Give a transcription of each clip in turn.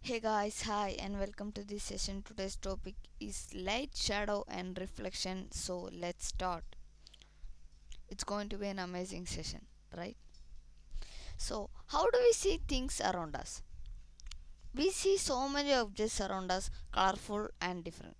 Hey guys, hi and welcome to this session. Today's topic is light, shadow, and reflection. So let's start. It's going to be an amazing session, right? So, how do we see things around us? We see so many objects around us, colorful and different.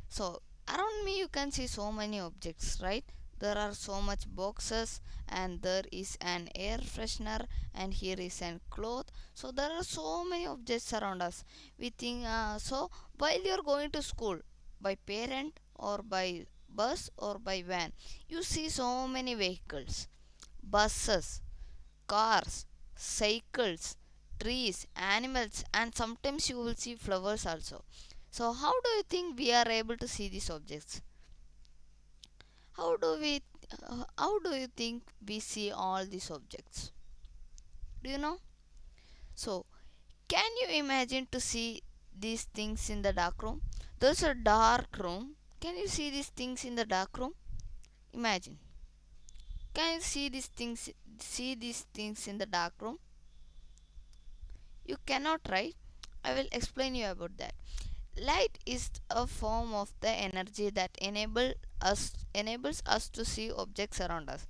So, around me, you can see so many objects, right? There are so much boxes, and there is an air freshener, and here is an cloth. So, there are so many objects around us. We think so. While you are going to school, by parent or by bus or by van, you see so many vehicles, buses, cars, cycles, trees, animals, and sometimes you will see flowers also. So, how do you think we are able to see these objects? How do we? How do you think we see all these objects? Do you know? So, can you imagine to see these things in the dark room? There's a dark room. Can you see these things in the dark room? Imagine. Can you see these things? See these things in the dark room? You cannot, right? I will explain you about that. Light is a form of the energy that enables us to see objects around us.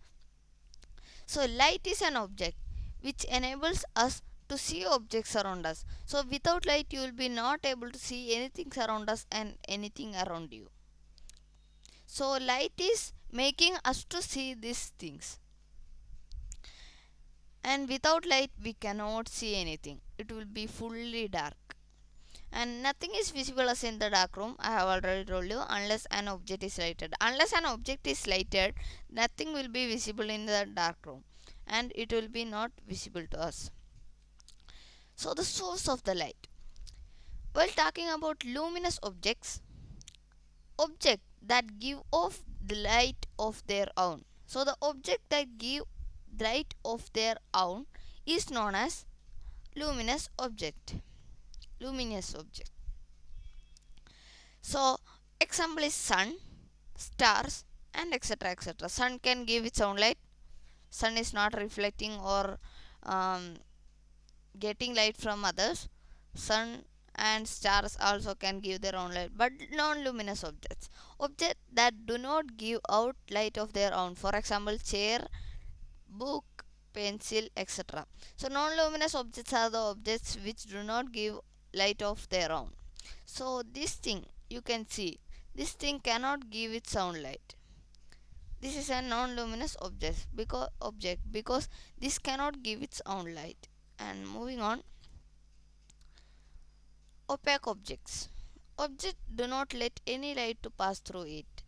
So light is an object which enables us to see objects around us. So without light you will be not able to see anything around us and anything around you. So light is making us to see these things. And without light we cannot see anything. It will be fully dark. And nothing is visible as in the dark room. I have already told you, unless an object is lighted. Unless an object is lighted, nothing will be visible in the dark room, and it will be not visible to us. So the source of the light. While talking about luminous object that give off the light of their own. So the object that give light of their own is known as luminous object. Luminous object. So example is sun, stars, and etc. etc. Sun can give its own light. Sun is not reflecting or um, getting light from others. Sun and stars also can give their own light, but non-luminous objects that do not give out light of their own, for example chair, book, pencil, etc. So non-luminous objects are the objects which do not give light of their own. So this thing you can see, this thing cannot give its own light. This is a non-luminous object because this cannot give its own light. And moving on, opaque objects. Objects do not let any light to pass through it.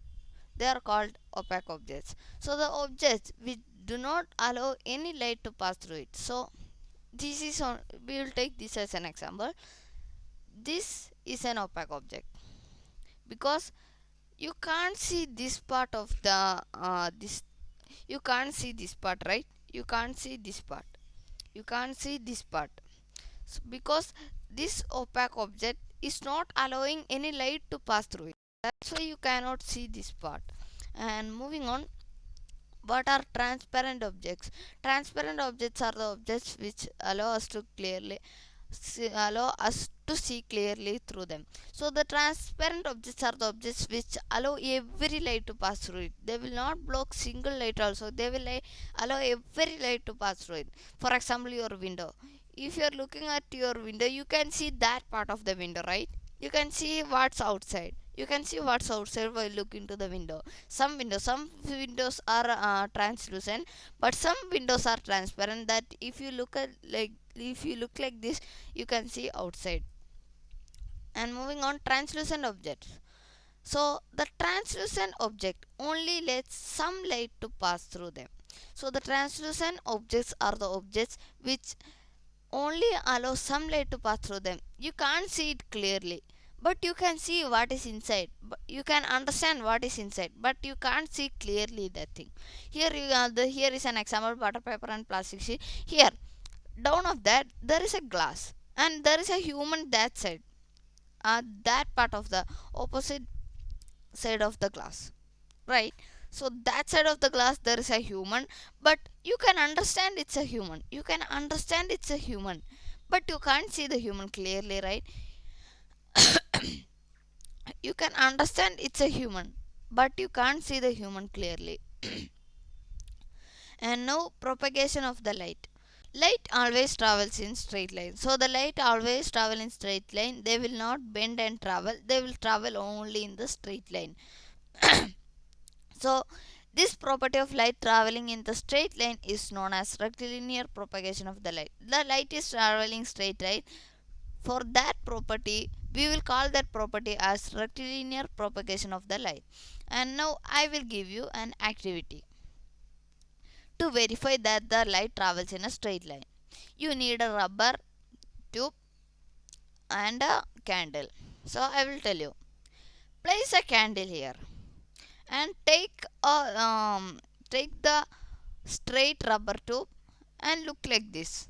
They are called opaque objects. So the objects which do not allow any light to pass through it. So this is on. We will take this as an example. This is an opaque object because you can't see this part of the this. You can't see this part, right? You can't see this part. You can't see this part. Because this opaque object is not allowing any light to pass through it. That's why you cannot see this part. And moving on, what are transparent objects? Transparent objects are the objects which allow us to see clearly through them. So the transparent objects are the objects which allow every light to pass through it. They will not block single light also. They will allow every light to pass through it. For example, your window. If you are looking at your window, you can see that part of the window, right? You can see what's outside. You can see what's outside while looking to the window. Some windows are translucent, but some windows are transparent. That if you look like this, you can see outside. And moving on, translucent objects. So the translucent object only lets some light to pass through them. So the translucent objects are the objects which only allow some light to pass through them. You can't see it clearly, but you can see what is inside. You can understand what is inside, but you can't see clearly that thing. Here is an example: butter paper and plastic sheet. Here, down of that, there is a glass, and there is a human that side. That part of the opposite side of the glass, right? So that side of the glass there is a human, but you can understand it's a human. You can understand it's a human, but you can't see the human clearly, right? You can understand it's a human, but you can't see the human clearly. And now propagation of the light. Light always travels in straight line. So the light always travel in straight line. They will not bend and travel. They will travel only in the straight line. So this property of light traveling in the straight line is known as rectilinear propagation of the light. The light is traveling straight, right? For that property, we will call that property as rectilinear propagation of the light. And now I will give you an activity to verify that the light travels in a straight line. You need a rubber tube and a candle. So I will tell you. Place a candle here and take the straight rubber tube and look like this.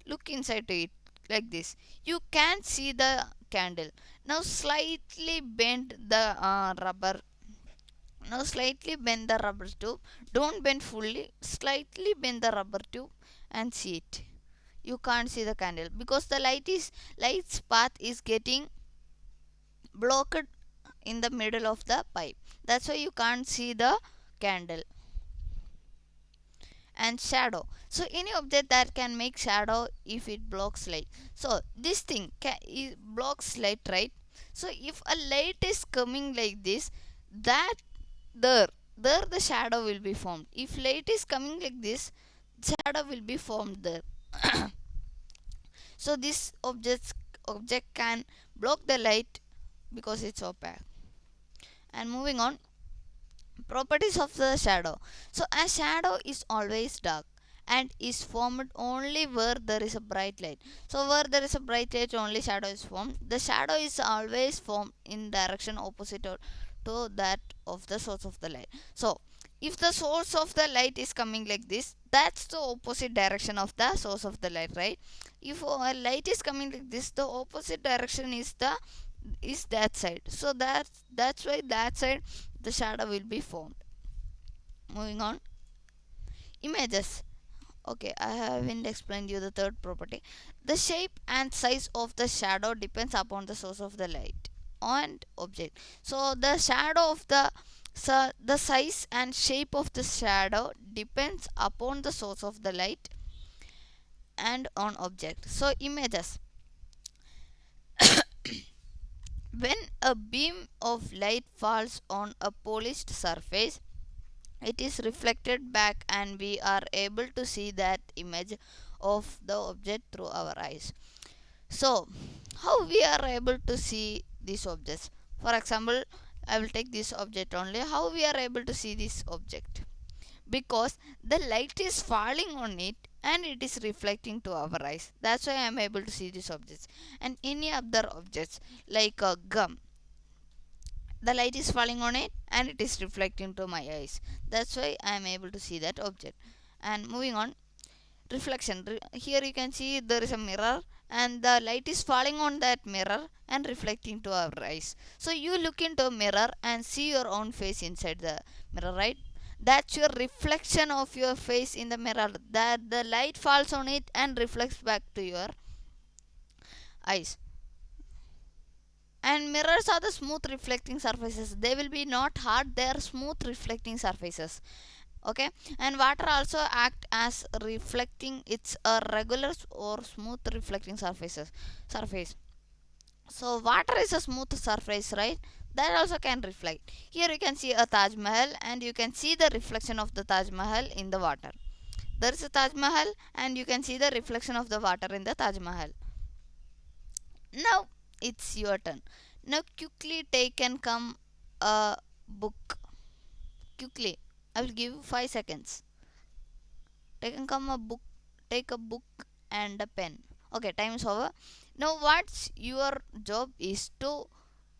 Look inside to it like this. You can see the candle. Now slightly bend the rubber. Now slightly bend the rubber tube. Don't bend fully. Slightly bend the rubber tube and see it. You can't see the candle because the light's path is getting blocked in the middle of the pipe. That's why you can't see the candle. And shadow. So any object that can make shadow if it blocks light. So this thing it blocks light, right? So if a light is coming like this, that there there the shadow will be formed. If light is coming like this, shadow will be formed there. So this object can block the light because it's opaque. And moving on, properties of the shadow. So a shadow is always dark and is formed only where there is a bright light. So where there is a bright light, only shadow is formed. The shadow is always formed in direction opposite to that of the source of the light. So if the source of the light is coming like this, that's the opposite direction of the source of the light, right? If a light is coming like this, the opposite direction is that side. So that's why that side the shadow will be formed. Moving on, images. Okay, I haven't explained you the third property. The shape and size of the shadow depends upon the source of the light and object. So the shadow of the size and shape of the shadow depends upon the source of the light and on object. So images. When a beam of light falls on a polished surface, it is reflected back and we are able to see that image of the object through our eyes. So how we are able to see these objects? For example, I will take this object only. How we are able to see this object? Because the light is falling on it and it is reflecting to our eyes. That's why I am able to see these objects. And any other objects like a gum, the light is falling on it and it is reflecting to my eyes. That's why I am able to see that object. And moving on, reflection. Here you can see there is a mirror and the light is falling on that mirror and reflecting to our eyes. So you look into a mirror and see your own face inside the mirror, right? That's your reflection of your face in the mirror, that the light falls on it and reflects back to your eyes. And mirrors are the smooth reflecting surfaces. They will be not hard, they are smooth reflecting surfaces. Okay, and water also act as reflecting. It's a regular or smooth reflecting surface. So water is a smooth surface, right? That also can reflect. Here you can see a Taj Mahal and you can see the reflection of the Taj Mahal in the water. There is a Taj Mahal and you can see the reflection of the water in the Taj Mahal. Now it's your turn. Now quickly take and come a book. Quickly. I will give you 5 seconds. Take and come a book. Take a book and a pen. Okay, time is over. Now what's your job is to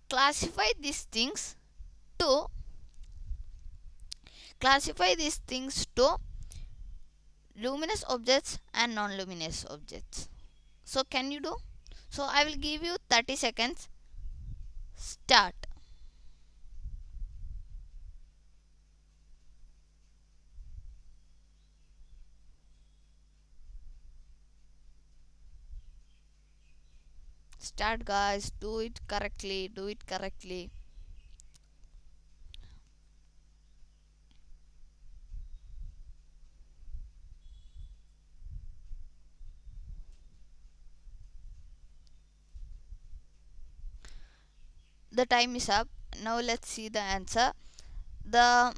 classify these things to luminous objects and non-luminous objects. So can you do? So I will give you 30 seconds. Start. Start, guys. Do it correctly. Do it correctly. The time is up. Now let's see the answer. The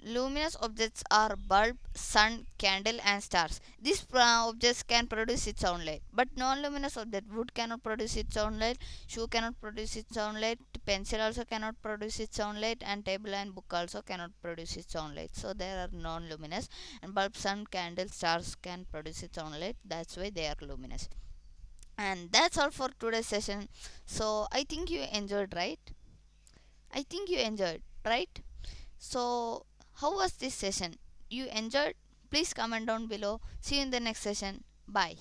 luminous objects are bulb, sun, candle, and stars. These objects can produce its own light, but non-luminous object, wood cannot produce its own light, shoe cannot produce its own light, pencil also cannot produce its own light, and table and book also cannot produce its own light. So they are non-luminous, and bulb, sun, candle, stars can produce its own light. That's why they are luminous. And that's all for today's session. So I think you enjoyed, right? I think you enjoyed, right? So, how was this session? You enjoyed? Please comment down below. See you in the next session. Bye.